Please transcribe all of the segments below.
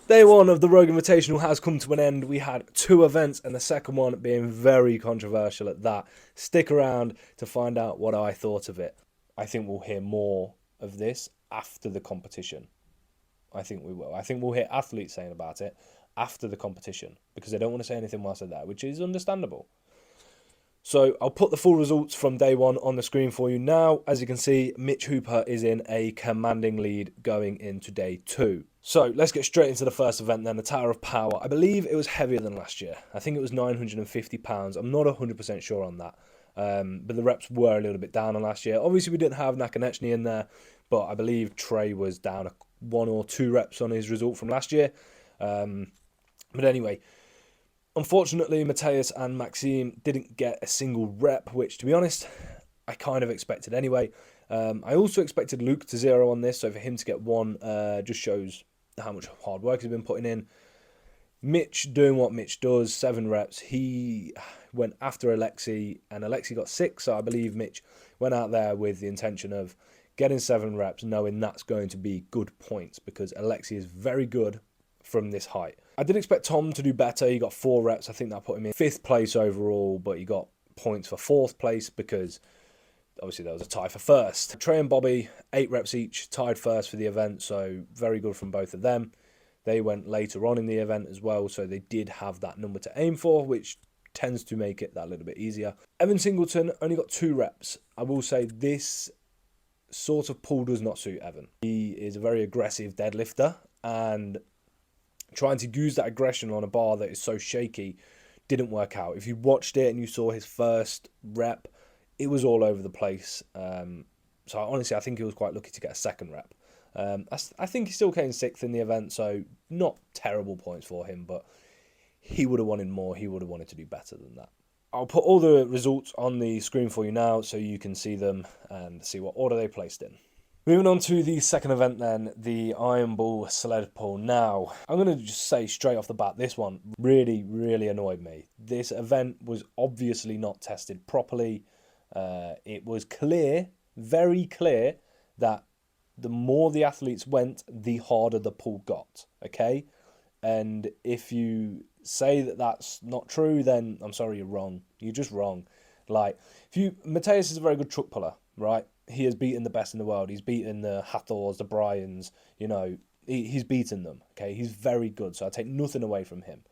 Day one of the Rogue Invitational has come to an end. We had two events, and the second one being very controversial at that. Stick around to find out what I thought of it. I think we'll hear more of this after the competition. I think we will. I think we'll hear athletes saying about it after the competition because they don't want to say anything whilst they're there, which is understandable. So I'll put the full results from day one on the screen for you now. As you can see, Mitch Hooper is in a commanding lead going into day two. So let's get straight into the first event then, the Tower of Power. I believe it was heavier than last year. I think it was £950. I'm not 100% sure on that. But the reps were a little bit down on last year. Obviously, we didn't have Nakanechny in there, but I believe Trey was down 1 or 2 reps on his result from last year. But anyway, unfortunately, Mateus and Maxime didn't get a single rep, which, to be honest, I kind of expected anyway. I also expected Luke to zero on this, so for him to get one just shows how much hard work he's been putting in. Mitch doing what Mitch does, 7 reps. He went after Alexi, and Alexi got 6, so I believe Mitch went out there with the intention of getting 7 reps, knowing that's going to be good points, because Alexi is very good from this height. I did expect Tom to do better. He got 4 reps. I think that put him in 5th place overall, but he got points for 4th place because obviously there was a tie for 1st. Trey and Bobby, 8 reps each, tied 1st for the event, so very good from both of them. They went later on in the event as well, so they did have that number to aim for, which tends to make it that little bit easier. Evan Singleton only got 2 reps. I will say this sort of pull does not suit Evan. He is a very aggressive deadlifter, and trying to use that aggression on a bar that is so shaky didn't work out. If you watched it and you saw his first rep, it was all over the place. So honestly, I think he was quite lucky to get a 2nd rep. I think he still came 6th in the event, so not terrible points for him, but he would have wanted more. He would have wanted to do better than that. I'll put all the results on the screen for you now so you can see them and see what order they placed in. Moving on to the second event then, the Iron Bull sled pull. Now, I'm going to just say straight off the bat, this one really, really annoyed me. This event was obviously not tested properly. It was clear, very clear, that the more the athletes went, the harder the pull got, okay? And if you say that that's not true, then I'm sorry, you're wrong. You're just wrong. Like, Mateus is a very good truck puller, right? He has beaten the best in the world. He's beaten the Hathors, the Bryans, he's beaten them, okay? He's very good, so I take nothing away from him.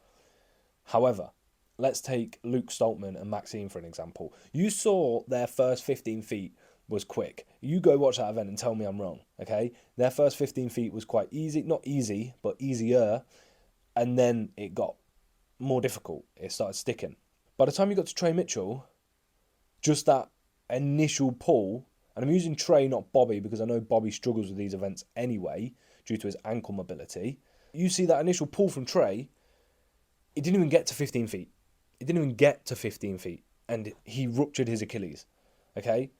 However, let's take Luke Stoltman and Maxime for an example. You saw their first 15 feet was quick. You go watch that event and tell me I'm wrong, okay? Their first 15 feet was quite easy, not easy, but easier, and then it got more difficult. It started sticking. By the time you got to Trey Mitchell, just that initial pull, and I'm using Trey, not Bobby, because I know Bobby struggles with these events anyway, due to his ankle mobility. You see that initial pull from Trey, it didn't even get to 15 feet. It didn't even get to 15 feet, and he ruptured his Achilles, okay?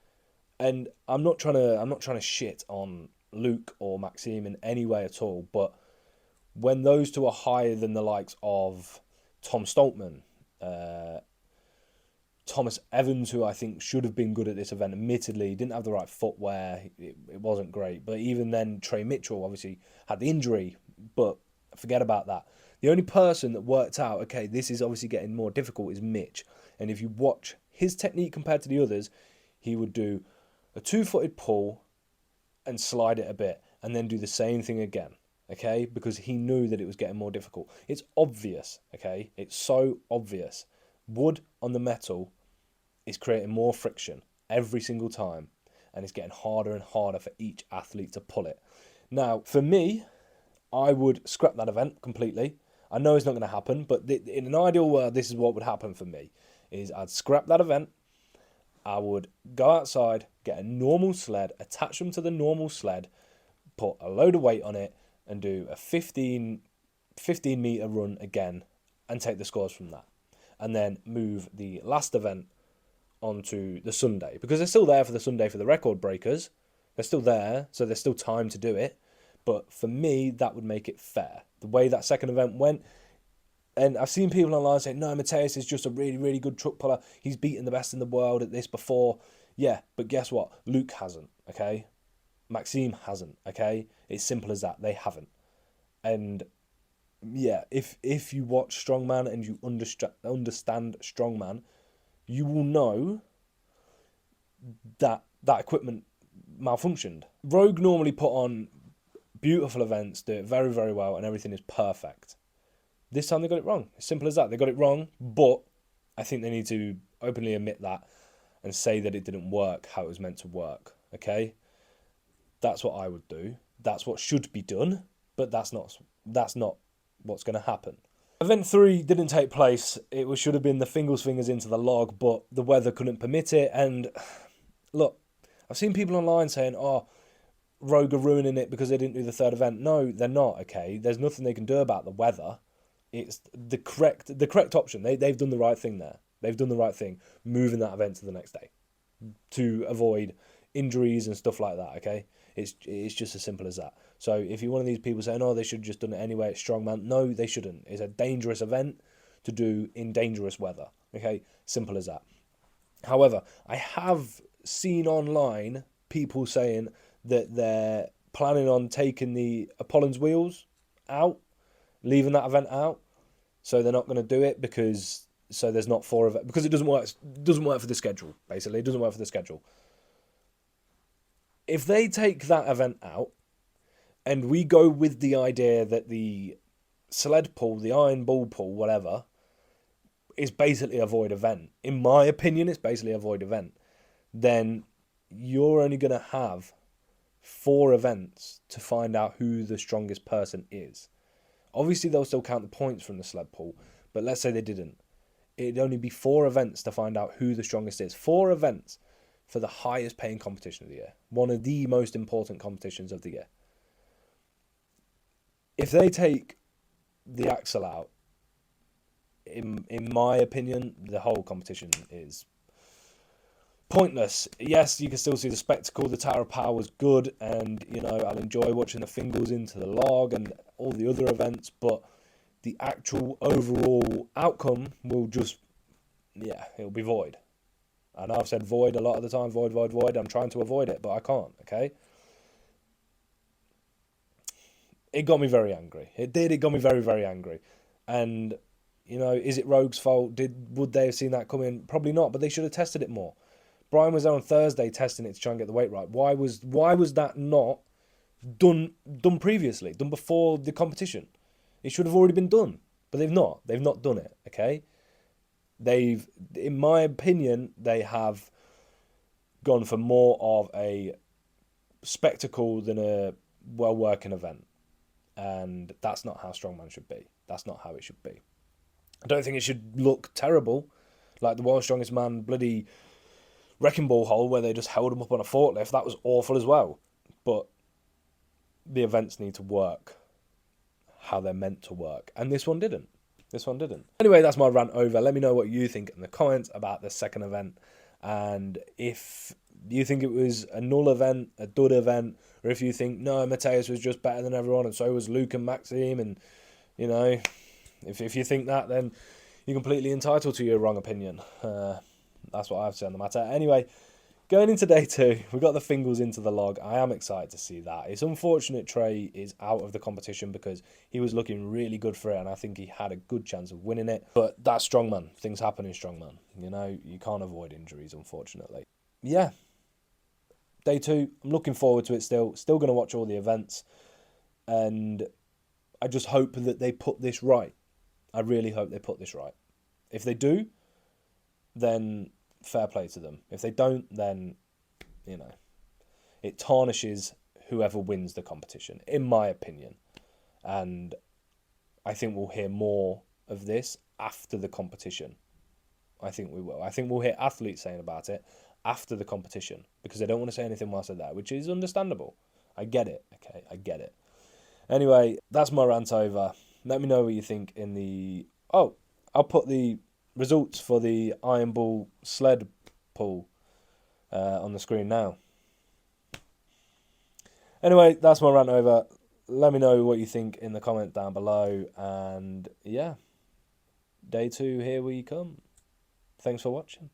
And I'm not trying to shit on Luke or Maxime in any way at all, but when those two are higher than the likes of Tom Stoltman, Thomas Evans, who I think should have been good at this event, admittedly didn't have the right footwear, it wasn't great, but even then Trey Mitchell obviously had the injury, but forget about that. The only person that worked out, okay, this is obviously getting more difficult, is Mitch. And if you watch his technique compared to the others, he would do a 2-footed pull and slide it a bit, and then do the same thing again, okay? Because he knew that it was getting more difficult. It's obvious, okay? It's so obvious. Wood on the metal is creating more friction every single time, and it's getting harder and harder for each athlete to pull it. Now, for me, I would scrap that event completely. I know it's not going to happen, but in an ideal world, this is what would happen for me, is I'd scrap that event. I would go outside, get a normal sled, attach them to the normal sled, put a load of weight on it, and do a 15 meter run again, and take the scores from that. And then move the last event onto the Sunday, because they're still there for the Sunday for the record breakers. They're still there, so there's still time to do it. But for me, that would make it fair. The way that second event went, and I've seen people online say, no, Mateus is just a really, really good truck puller. He's beaten the best in the world at this before. Yeah, but guess what? Luke hasn't, okay? Maxime hasn't, okay? It's simple as that. They haven't. And yeah, if you watch Strongman and you understand Strongman, you will know that that equipment malfunctioned. Rogue normally put on beautiful events, do it very, very well, and everything is perfect. This time they got it wrong. As simple as that. They got it wrong, but I think they need to openly admit that and say that it didn't work how it was meant to work. Okay? That's what I would do. That's what should be done, but that's not what's going to happen. Event 3 didn't take place. It should have been the fingers into the log, but the weather couldn't permit it. And look, I've seen people online saying, oh, Rogue are ruining it because they didn't do the third event. No, they're not, okay? There's nothing they can do about the weather. It's the correct option. They've done the right thing there. They've done the right thing, moving that event to the next day to avoid injuries and stuff like that, okay? It's just as simple as that. So if you're one of these people saying, oh, they should have just done it anyway, it's Strongman. No, they shouldn't. It's a dangerous event to do in dangerous weather, okay? Simple as that. However, I have seen online people saying that they're planning on taking the Apollon's wheels out, leaving that event out. So they're not going to do it because there's not 4 events, because it doesn't work. It doesn't work for the schedule. Basically, it doesn't work for the schedule. If they take that event out, and we go with the idea that the sled pull, the iron ball pull, whatever, is basically a void event. In my opinion, it's basically a void event. Then you're only going to have 4 events to find out who the strongest person is. Obviously, they'll still count the points from the sled pull, but let's say they didn't. It'd only be 4 events to find out who the strongest is. 4 events for the highest paying competition of the year. One of the most important competitions of the year. If they take the axle out, in my opinion, the whole competition is pointless. Yes, you can still see the spectacle. The Tower of Power was good, and I'll enjoy watching the fingers into the log and all the other events, but the actual overall outcome will just, it'll be void. I know I've said void a lot of the time, void. I'm trying to avoid it, but I can't, okay? It got me very angry. It did. It got me very, very angry. And, is it Rogue's fault? Would they have seen that coming? Probably not, but they should have tested it more. Brian was there on Thursday testing it to try and get the weight right. Why was that not done previously, done before the competition? It should have already been done, but they've not. They've not done it, okay? In my opinion, they have gone for more of a spectacle than a well-working event. And that's not how Strongman should be. That's not how it should be. I don't think it should look terrible, like the World's Strongest Man bloody wrecking ball hole where they just held him up on a forklift. That was awful as well. But the events need to work how they're meant to work. And this one didn't. Anyway, that's my rant over. Let me know what you think in the comments about the second event. And if you think it was a null event, a dud event, or if you think, no, Mateus was just better than everyone and so was Luke and Maxime, and, if you think that, then you're completely entitled to your wrong opinion. That's what I have to say on the matter. Anyway, going into day 2, we got the fingers into the log. I am excited to see that. It's unfortunate Trey is out of the competition because he was looking really good for it, and I think he had a good chance of winning it. But that's Strongman. Things happen in Strongman. You can't avoid injuries, unfortunately. Yeah. Day 2, I'm looking forward to it still. Still going to watch all the events. And I just hope that they put this right. I really hope they put this right. If they do, then fair play to them. If they don't, then, it tarnishes whoever wins the competition, in my opinion. And I think we'll hear more of this after the competition. I think we will. I think we'll hear athletes saying about it after the competition because they don't want to say anything whilst they're there, which is understandable. I get it, okay? I get it. Anyway, that's my rant over. Let me know what you think in the... Oh, I'll put the results for the iron ball sled pull on the screen now. Anyway, that's my rant over. Let me know what you think in the comment down below. And yeah, day 2, here we come. Thanks for watching.